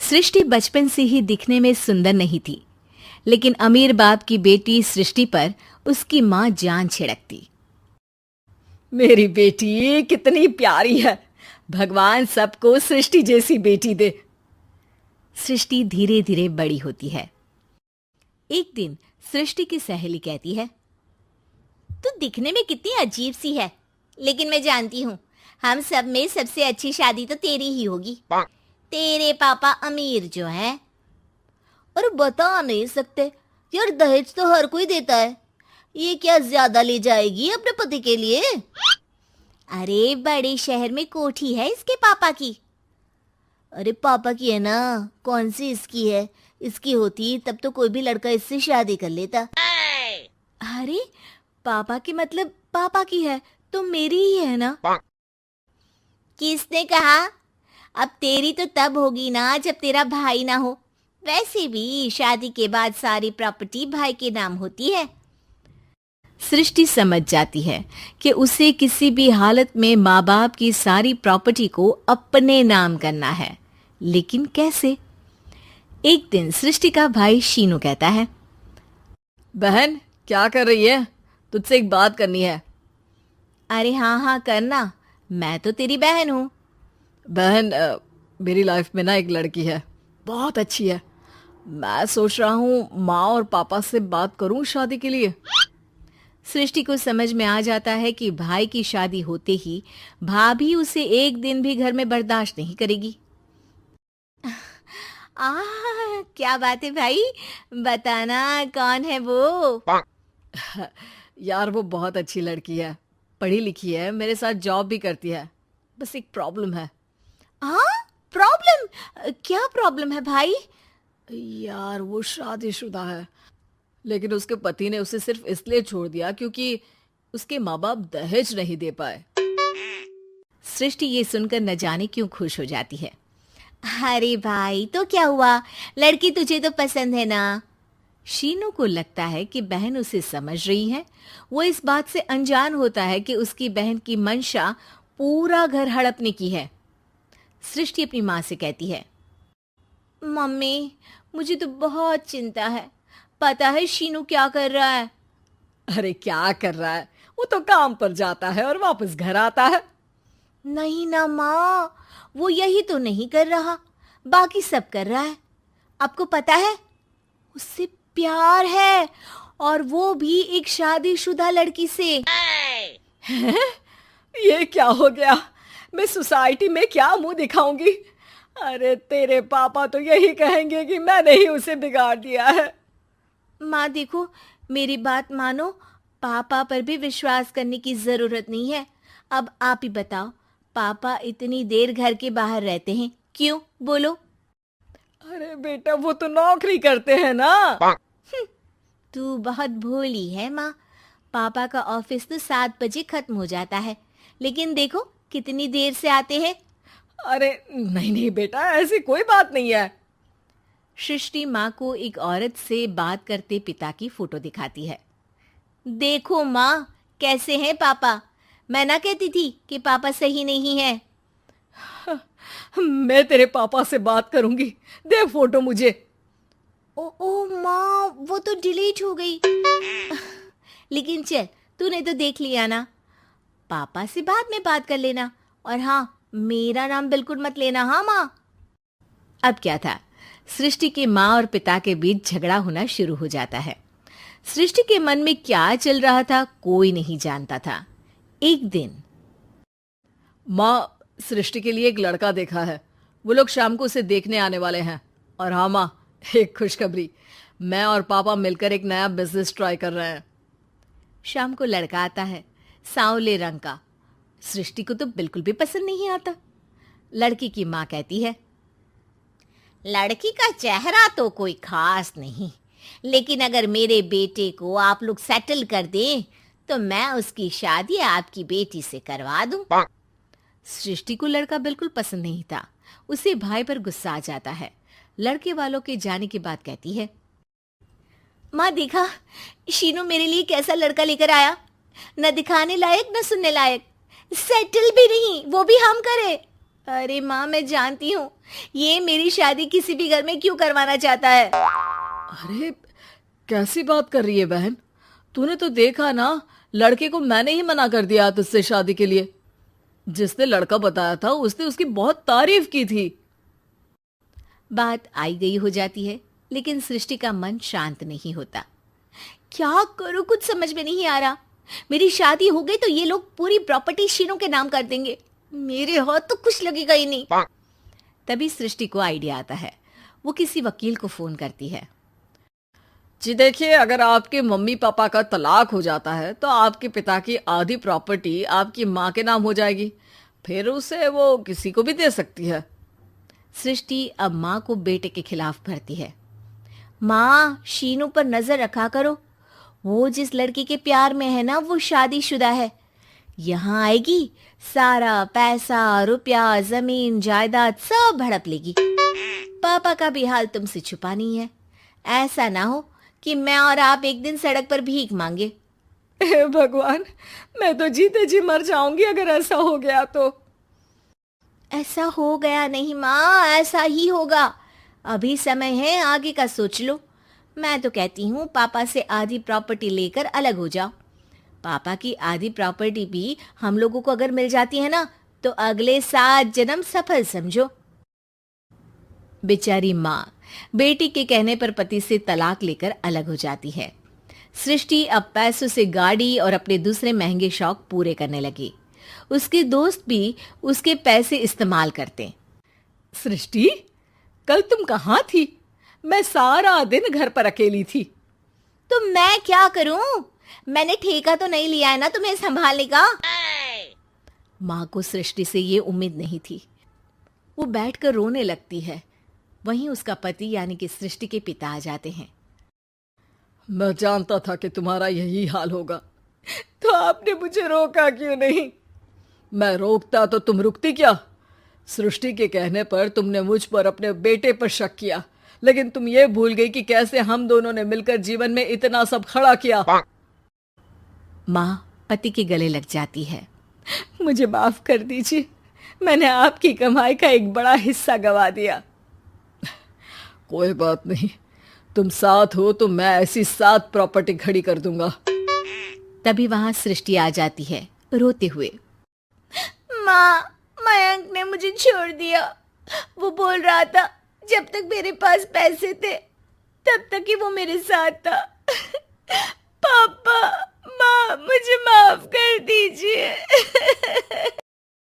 सृष्टि बचपन से ही दिखने में सुंदर नहीं थी, लेकिन अमीर बाप की बेटी सृष्टि पर उसकी माँ जान छिड़कती। मेरी बेटी कितनी प्यारी है, भगवान सबको सृष्टि जैसी बेटी दे। सृष्टि धीरे धीरे बड़ी होती है। एक दिन सृष्टि की सहेली कहती है, तू दिखने में कितनी अजीब सी है, लेकिन मैं जानती हूँ हम सब में सबसे अच्छी शादी तो तेरी ही होगी। तेरे पापा अमीर जो हैं। और बता नहीं सकते यार, दहेज तो हर कोई देता है, ये क्या ज्यादा ले जाएगी अपने पति के लिए? अरे बड़े शहर में कोठी है इसके पापा की। अरे पापा की है ना, कौन सी इसकी है? इसकी होती तब तो कोई भी लड़का इससे शादी कर लेता। अरे पापा की मतलब पापा की है तो मेरी ही है ना? किसने कहा? अब तेरी तो तब होगी ना जब तेरा भाई ना हो। वैसे भी शादी के बाद सारी प्रॉपर्टी भाई के नाम होती है। सृष्टि समझ जाती है कि उसे किसी भी हालत में माँ बाप की सारी प्रॉपर्टी को अपने नाम करना है, लेकिन कैसे? एक दिन सृष्टि का भाई शीनू कहता है, बहन क्या कर रही है? तुझसे एक बात करनी है। अरे हाँ हाँ करना, मैं तो तेरी बहन हूँ। बहन मेरी लाइफ में ना एक लड़की है, बहुत अच्छी है। मैं सोच रहा हूँ माँ और पापा से बात करूँ शादी के लिए। सृष्टि को समझ में आ जाता है कि भाई की शादी होते ही भाभी उसे एक दिन भी घर में बर्दाश्त नहीं करेगी। क्या बात है भाई, बताना कौन है वो? यार वो बहुत अच्छी लड़की है, पढ़ी लिखी है, मेरे साथ जॉब भी करती है। बस एक प्रॉब्लम है। प्रॉब्लम? क्या प्रॉब्लम है भाई? यार वो शादीशुदा है, लेकिन उसके पति ने उसे सिर्फ इसलिए छोड़ दिया क्योंकि उसके माँ बाप दहेज नहीं दे पाए। सृष्टि ये सुनकर न जाने क्यों खुश हो जाती है। अरे भाई तो क्या हुआ, लड़की तुझे तो पसंद है ना? शीनू को लगता है कि बहन उसे समझ रही है। वो इस बात से अनजान होता है कि उसकी बहन की मंशा पूरा घर हड़पने की है। सृष्टि अपनी माँ से कहती है, मम्मी मुझे तो बहुत चिंता है, पता है शीनू क्या कर रहा है? अरे क्या कर रहा है, वो तो काम पर जाता है और वापस घर आता है। नहीं ना माँ, वो यही तो नहीं कर रहा, बाकी सब कर रहा है। आपको पता है उससे प्यार है, और वो भी एक शादीशुदा लड़की से। ये क्या हो गया, मैं सोसाइटी में क्या मुंह दिखाऊंगी? अरे तेरे पापा तो यही कहेंगे कि मैंने ही उसे बिगाड़ दिया है। माँ देखो, मेरी बात मानो, पापा पर भी विश्वास करने की जरूरत नहीं है। अब आप ही बताओ, पापा इतनी देर घर के बाहर रहते हैं क्यों, बोलो? अरे बेटा वो तो नौकरी करते हैं ना। तू बहुत भोली है माँ, पापा का ऑफिस तो 7 बजे खत्म हो जाता है, लेकिन देखो कितनी देर से आते हैं। अरे नहीं नहीं बेटा, ऐसी कोई बात नहीं है। सृष्टि माँ को एक औरत से बात करते पिता की फोटो दिखाती है। देखो माँ, कैसे हैं पापा? मैं ना कहती थी कि पापा सही नहीं है। मैं तेरे पापा से बात करूंगी, दे फोटो मुझे। ओ माँ, वो तो डिलीट हो गई। लेकिन चल, तूने तो देख लिया ना, पापा से बाद में बात कर लेना, और हाँ मेरा नाम बिल्कुल मत लेना। हाँ माँ। अब क्या था, सृष्टि के माँ और पिता के बीच झगड़ा होना शुरू हो जाता है। सृष्टि के मन में क्या चल रहा था कोई नहीं जानता था। एक दिन, माँ सृष्टि के लिए एक लड़का देखा है, वो लोग शाम को उसे देखने आने वाले हैं। और हाँ माँ, एक खुशखबरी, मैं और पापा मिलकर एक नया बिजनेस ट्राई कर रहे हैं। शाम को लड़का आता है, सांवले रंग का। सृष्टि को तो बिल्कुल भी पसंद नहीं आता। लड़की की माँ कहती है, लड़की का चेहरा तो कोई खास नहीं, लेकिन अगर मेरे बेटे को आप लोग सेटल कर दें तो मैं उसकी शादी आपकी बेटी से करवा दूं। सृष्टि को लड़का बिल्कुल पसंद नहीं था। उसे भाई पर गुस्सा आ जाता है। लड़के वालों के जाने के बाद कहती है, माँ देखा शीनू मेरे लिए कैसा लड़का लेकर आया, न दिखाने लायक न सुनने लायक, सेटल भी नहीं, वो भी हम करे। अरे माँ, मैं जानती हूँ ये मेरी शादी किसी भी घर में क्यों करवाना चाहता है। अरे कैसी बात कर रही है बहन? तूने तो देखा ना, लड़के को मैंने ही मना कर दिया तुझसे शादी के लिए। जिसने लड़का बताया था उसने उसकी बहुत तारीफ की थी। बात आई गई हो जाती है, लेकिन सृष्टि का मन शांत नहीं होता। क्या करूं, कुछ समझ में नहीं आ रहा। मेरी शादी हो गई तो ये लोग पूरी प्रॉपर्टी शीनू के नाम कर देंगे, मेरे हाथ तो कुछ लगेगा ही नहीं। तभी सृष्टि को आइडिया आता है। वो किसी वकील को फोन करती है। जी देखिए, अगर आपके मम्मी पापा का तलाक हो जाता है तो आपके पिता की आधी प्रॉपर्टी आपकी माँ के नाम हो जाएगी, फिर उसे वो किसी को भी दे सकती है। सृष्टि अब माँ को बेटे के खिलाफ भरती है। माँ, शीनू पर नजर रखा करो, वो जिस लड़की के प्यार में है ना वो शादीशुदा है। यहाँ आएगी, सारा पैसा रुपया जमीन जायदाद सब हड़प लेगी। पापा का भी हाल तुमसे छुपा नहीं है। ऐसा ना हो कि मैं और आप एक दिन सड़क पर भीख मांगे। हे भगवान, मैं तो जीते जी मर जाऊंगी अगर ऐसा हो गया तो। ऐसा हो गया नहीं माँ, ऐसा ही होगा। अभी समय है, आगे का सोच लो। मैं तो कहती हूँ पापा से आधी प्रॉपर्टी लेकर अलग हो जाओ। पापा की आधी प्रॉपर्टी भी हम लोगों को अगर मिल जाती है ना तो अगले 7 जन्म सफल समझो। बेचारी माँ बेटी के कहने पर पति से तलाक लेकर अलग हो जाती है। सृष्टि अब पैसों से गाड़ी और अपने दूसरे महंगे शौक पूरे करने लगी। उसके दोस्त भी उसके पैसे इस्तेमाल करते। सृष्टि, कल तुम कहाँ थी? मैं सारा दिन घर पर अकेली थी। तो मैं क्या करूं? मैंने ठेका तो नहीं लिया है ना तुम्हें संभालने का। माँ को सृष्टि से ये उम्मीद नहीं थी। वो बैठकर रोने लगती है। वहीं उसका पति यानी कि सृष्टि के पिता आ जाते हैं। मैं जानता था कि तुम्हारा यही हाल होगा, तो आपने मुझे रोका क्यों नहीं? मैं रोकता तो तुम रुकती क्या? सृष्टि के कहने पर तुमने मुझ पर अपने बेटे पर शक किया, लेकिन तुम ये भूल गई कि कैसे हम दोनों ने मिलकर जीवन में इतना सब खड़ा किया। माँ पति के गले लग जाती है। मुझे माफ कर दीजिए, मैंने आपकी कमाई का एक बड़ा हिस्सा गवा दिया। कोई बात नहीं, तुम साथ हो तो मैं ऐसी 7 प्रॉपर्टी खड़ी कर दूंगा। तभी वहां सृष्टि आ जाती है रोते हुए। माँ, मयंक ने मुझे छोड़ दिया। वो बोल रहा था जब तक मेरे पास पैसे थे तब तक ही वो मेरे साथ था। पापा, माँ, मुझे माफ कर दीजिए।